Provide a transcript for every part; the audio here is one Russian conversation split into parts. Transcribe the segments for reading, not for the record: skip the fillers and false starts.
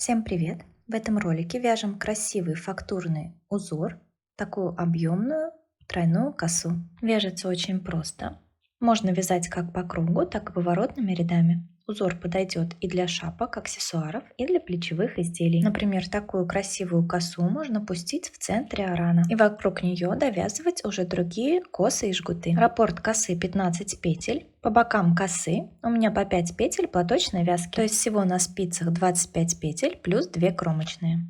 Всем привет! В этом ролике вяжем красивый фактурный узор, такую объемную тройную косу. Вяжется очень просто. Можно вязать как по кругу, так и поворотными рядами. Узор подойдет и для шапок, аксессуаров, и для плечевых изделий. Например, такую красивую косу можно пустить в центре орана и вокруг нее довязывать уже другие косы и жгуты. Раппорт косы 15 петель. По бокам косы у меня по 5 петель платочной вязки, то есть всего на спицах 25 петель плюс 2 кромочные.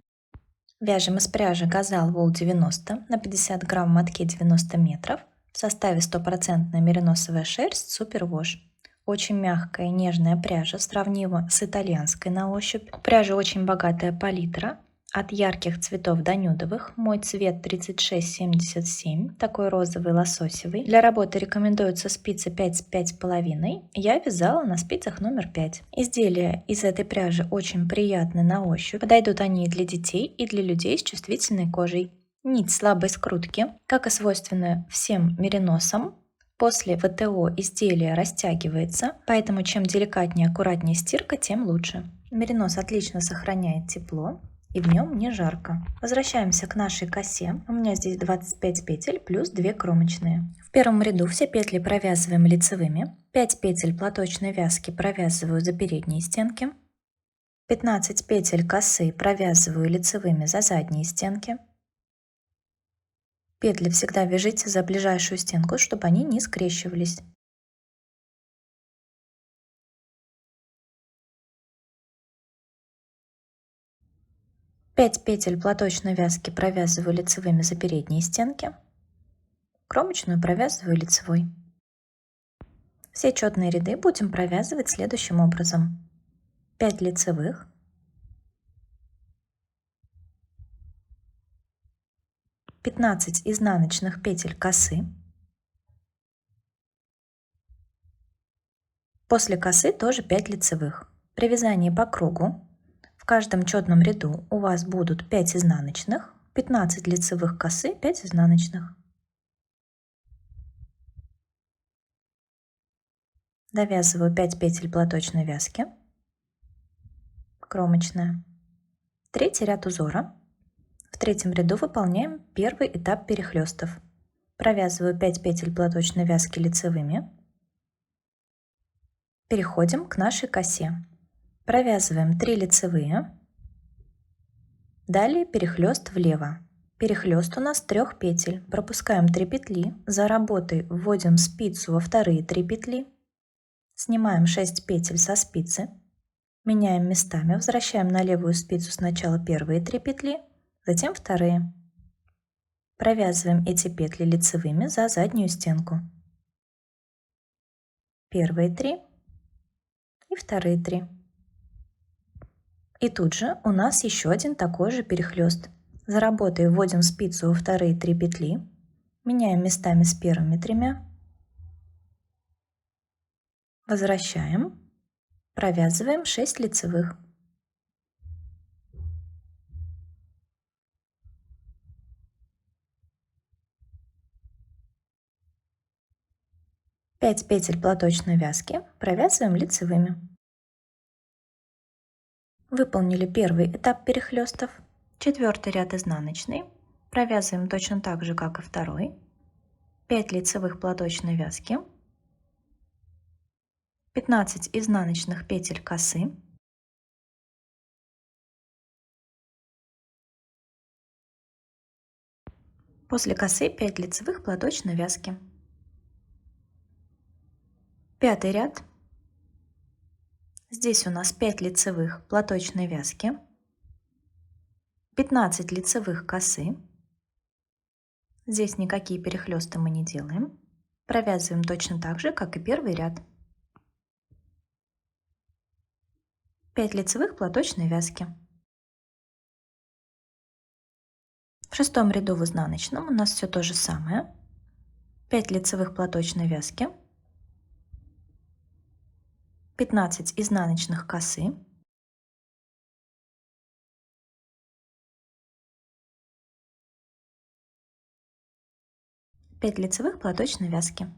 Вяжем из пряжи Газал Wool 90 на 50 грамм в мотке 90 метров. В составе 100% мериносовая шерсть Супервош. Очень мягкая и нежная пряжа, сравнима с итальянской на ощупь. У пряжи очень богатая палитра. От ярких цветов до нюдовых. Мой цвет 3677, такой розовый лососевый. Для работы рекомендуются спицы 5-5,5. Я вязала на спицах номер 5. Изделия из этой пряжи очень приятны на ощупь. Подойдут они и для детей, и для людей с чувствительной кожей. Нить слабой скрутки, как и свойственно всем мериносам. После ВТО изделие растягивается, поэтому чем деликатнее и аккуратнее стирка, тем лучше. Меринос отлично сохраняет тепло и в нем не жарко. Возвращаемся к нашей косе. У меня здесь 25 петель плюс 2 кромочные. В первом ряду все петли провязываем лицевыми. 5 петель платочной вязки провязываю за передние стенки. 15 петель косы провязываю лицевыми за задние стенки. Петли всегда вяжите за ближайшую стенку, чтобы они не скрещивались. Пять петель платочной вязки провязываю лицевыми за передние стенки. Кромочную провязываю лицевой. Все четные ряды будем провязывать следующим образом. 5 лицевых, 15 изнаночных петель косы. После косы тоже 5 лицевых. При вязании по кругу в каждом четном ряду у вас будут 5 изнаночных, 15 лицевых косы, 5 изнаночных. Довязываю 5 петель платочной вязки, кромочная. Третий ряд узора. В третьем ряду выполняем первый этап перехлестов. Провязываю 5 петель платочной вязки лицевыми. Переходим к нашей косе. Провязываем 3 лицевые. Далее перехлест влево. Перехлест у нас 3 петель. Пропускаем 3 петли. За работой вводим спицу во вторые 3 петли. Снимаем 6 петель со спицы. Меняем местами. Возвращаем на левую спицу сначала первые 3 петли, затем вторые. Провязываем эти петли лицевыми за заднюю стенку. Первые 3 и вторые 3. И тут же у нас еще один такой же перехлест. За работой вводим спицу во вторые 3 петли, меняем местами с первыми 3, возвращаем, провязываем 6 лицевых. Пять петель платочной вязки провязываем лицевыми. Выполнили первый этап перехлестов. Четвертый ряд изнаночный. Провязываем точно так же, как и второй. 5 лицевых платочной вязки. 15 изнаночных петель косы. После косы 5 лицевых платочной вязки. Пятый ряд. Здесь у нас 5 лицевых платочной вязки, 15 лицевых косы. Здесь никакие перехлесты мы не делаем. Провязываем точно так же, как и первый ряд. 5 лицевых платочной вязки. В шестом ряду в изнаночном у нас все то же самое. 5 лицевых платочной вязки, 15 изнаночных косы, 5 лицевых платочной вязки.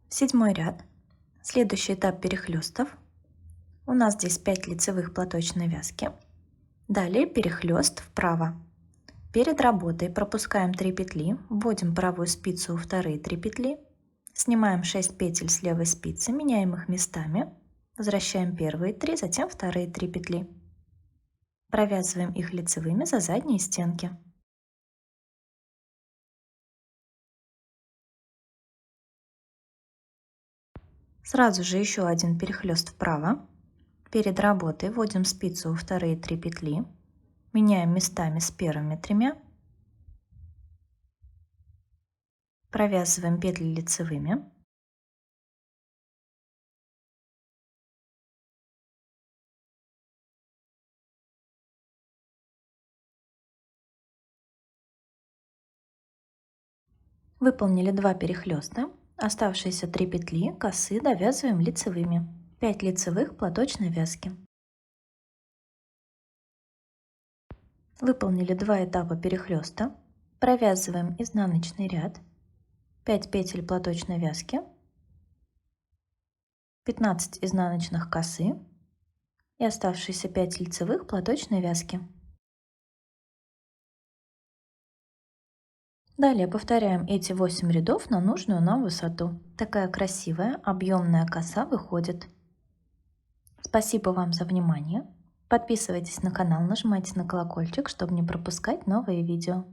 Седьмой ряд. Следующий этап перехлестов. У нас здесь 5 лицевых платочной вязки. Далее перехлест вправо. Перед работой пропускаем 3 петли, вводим правую спицу во вторые 3 петли, снимаем 6 петель с левой спицы, меняем их местами, возвращаем первые 3, затем вторые 3 петли. Провязываем их лицевыми за задние стенки. Сразу же еще один перехлест вправо. Перед работой вводим спицу во вторые 3 петли, меняем местами с первыми 3, провязываем петли лицевыми. Выполнили 2 перехлеста. Оставшиеся 3 петли косы довязываем лицевыми. 5 лицевых платочной вязки. Выполнили 2 этапа перехлеста. Провязываем изнаночный ряд. 5 петель платочной вязки. 15 изнаночных косы. И оставшиеся 5 лицевых платочной вязки. Далее повторяем эти 8 рядов на нужную нам высоту. Такая красивая объемная коса выходит. Спасибо вам за внимание. Подписывайтесь на канал, нажимайте на колокольчик, чтобы не пропускать новые видео.